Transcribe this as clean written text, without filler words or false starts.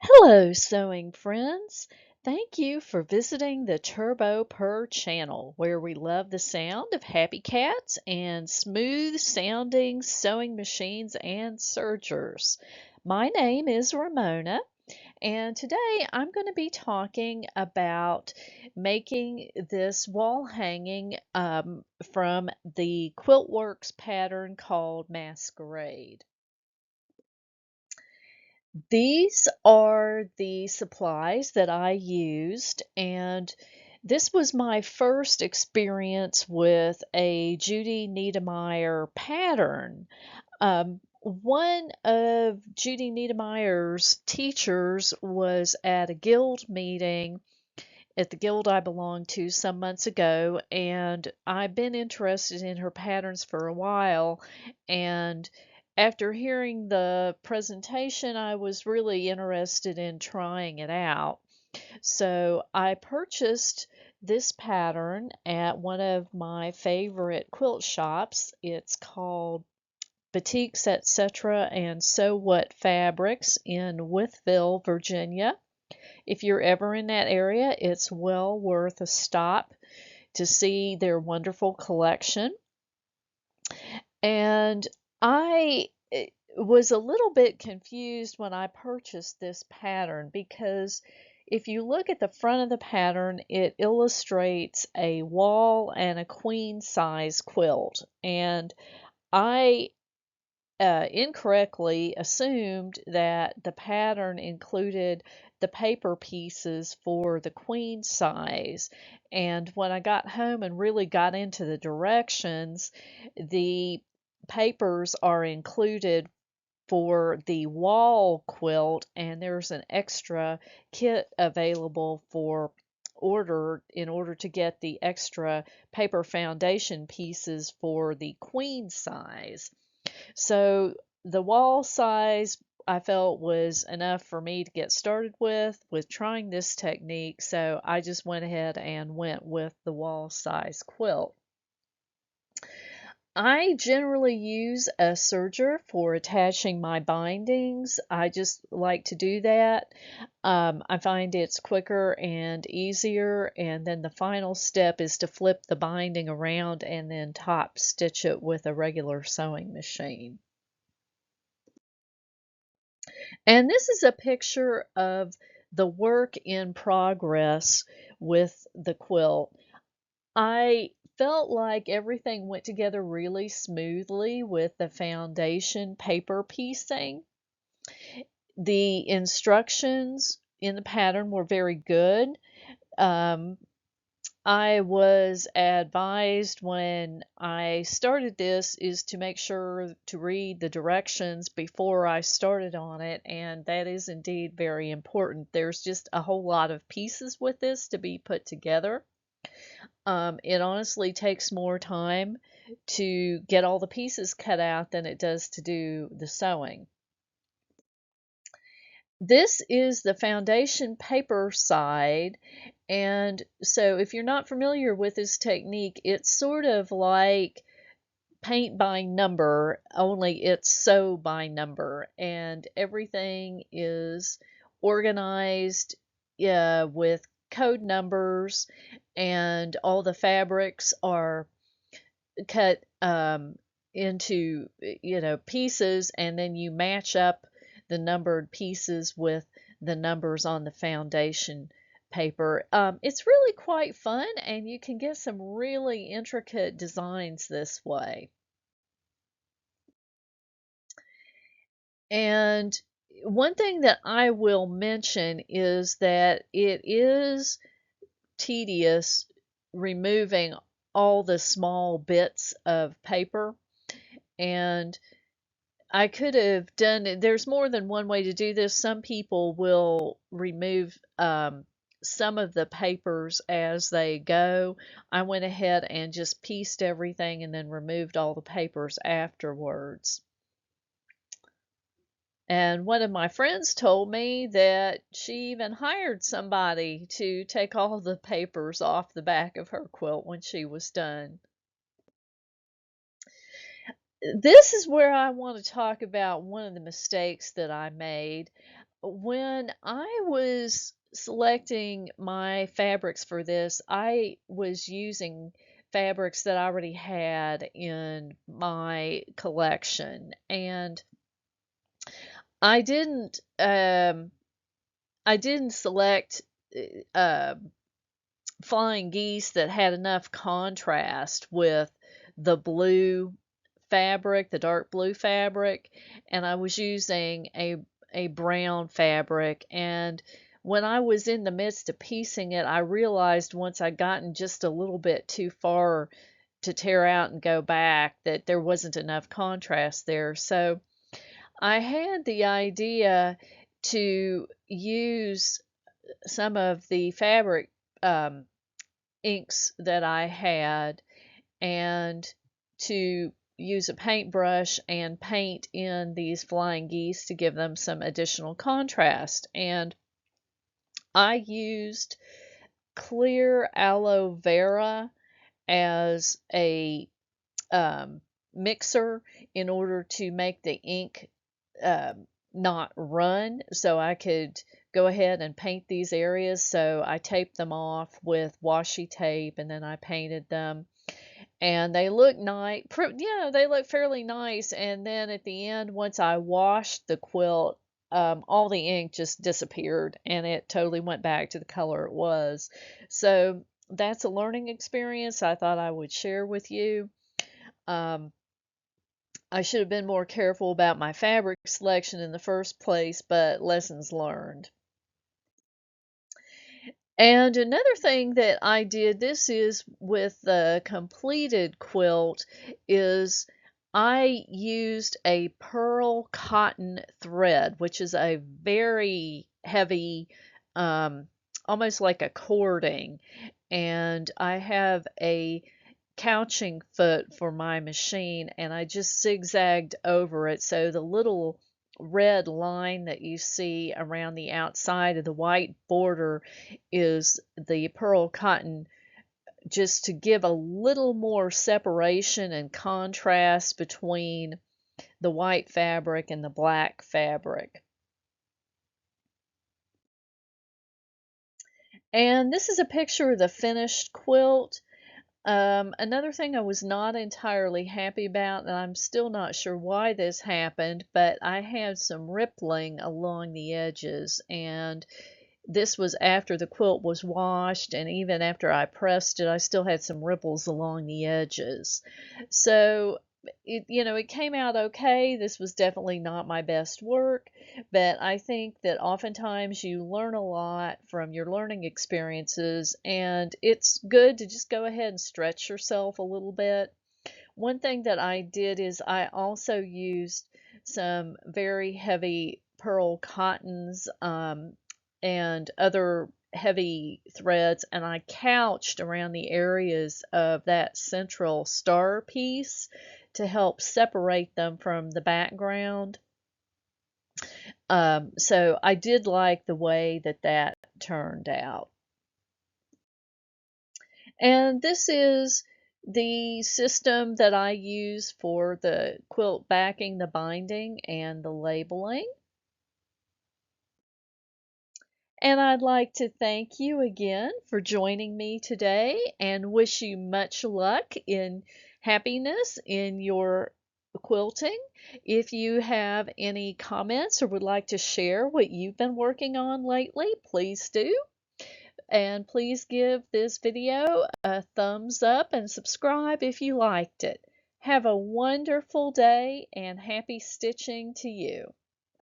Hello, sewing friends. Thank you for visiting the TurboPurr channel, where we love the sound of happy cats and smooth sounding sewing machines and sergers. My name is Ramona, and today I'm going to be talking about making this wall hanging from the Quiltworx pattern called Masquerade. These are the supplies that I used, and this was my first experience with a Judy Niedermeyer pattern. One of Judy Niedermeyer's teachers was at a guild meeting at the guild I belonged to some months ago, and I've been interested in her patterns for a while. And after hearing the presentation, I was really interested in trying it out. So I purchased this pattern at one of my favorite quilt shops. It's called Boutiques, Etc. and Sew What Fabrics in Wytheville, Virginia. If you're ever in that area, it's well worth a stop to see their wonderful collection. And I was a little bit confused when I purchased this pattern because if you look at the front of the pattern, it illustrates a wall and a queen size quilt. And I incorrectly assumed that the pattern included the paper pieces for the queen size. And when I got home and really got into the directions, the papers are included for the wall quilt, and there's an extra kit available for order in order to get the extra paper foundation pieces for the queen size. So the wall size I felt was enough for me to get started with trying this technique, so I just went ahead and went with the wall size quilt. I generally use a serger for attaching my bindings. I just like to do that. I find it's quicker and easier, and then the final step is to flip the binding around and then top stitch it with a regular sewing machine. And this is a picture of the work in progress with the quilt. I felt like everything went together really smoothly with the foundation paper piecing. The instructions in the pattern were very good. Um, I was advised when I started this is to make sure to read the directions before I started on it, and that is indeed very important. There's just a whole lot of pieces with this to be put together. It honestly takes more time to get all the pieces cut out than it does to do the sewing. This is the foundation paper side, and so if you're not familiar with this technique, it's sort of like paint by number, only it's sew by number, and everything is organized with code numbers, and all the fabrics are cut into pieces, and then you match up the numbered pieces with the numbers on the foundation paper. It's really quite fun, and you can get some really intricate designs this way. And one thing that I will mention is that it is tedious removing all the small bits of paper, and I could have done, there's more than one way to do this. Some people will remove some of the papers as they go. I went ahead and just pieced everything and then removed all the papers afterwards. And one of my friends told me that she even hired somebody to take all the papers off the back of her quilt when she was done. This is where I want to talk about one of the mistakes that I made. when I was selecting my fabrics for this, I was using fabrics that I already had in my collection, and I didn't um I didn't select uh flying geese that had enough contrast with the blue fabric, the dark blue fabric, and I was using a brown fabric. And when I was in the midst of piecing it, I realized once I'd gotten just a little bit too far to tear out and go back that there wasn't enough contrast there. So I had the idea to use some of the fabric um, inks that I had and to use a paintbrush and paint in these flying geese to give them some additional contrast. And I used clear aloe vera as a mixer in order to make the ink not run, so I could go ahead and paint these areas. So I taped them off with washi tape and then I painted them, and they look nice. Yeah, they look fairly nice. And then at the end, once I washed the quilt, all the ink just disappeared and it totally went back to the color it was. So that's a learning experience I thought I would share with you. Um, I should have been more careful about my fabric selection in the first place, but lessons learned. And another thing that I did, this is with the completed quilt, is I used a pearl cotton thread, which is a very heavy, um, almost like a cording. And I have a couching foot for my machine, and I just zigzagged over it. So the little red line that you see around the outside of the white border is the pearl cotton, just to give a little more separation and contrast between the white fabric and the black fabric. And this is a picture of the finished quilt. Another thing I was not entirely happy about, and I'm still not sure why this happened, but I had some rippling along the edges, and this was after the quilt was washed, and even after I pressed it, I still had some ripples along the edges. So it came out okay. This was definitely not my best work, but I think that oftentimes you learn a lot from your learning experiences, and it's good to just go ahead and stretch yourself a little bit. One thing that I did is I also used some very heavy pearl cottons and other heavy threads, and I couched around the areas of that central star piece to help separate them from the background. So I did like the way that that turned out. And this is the system that I use for the quilt backing, the binding, and the labeling. And I'd like to thank you again for joining me today and wish you much luck in happiness in your quilting. If you have any comments or would like to share what you've been working on lately, please do. And please give this video a thumbs up and subscribe if you liked it. Have a wonderful day and happy stitching to you.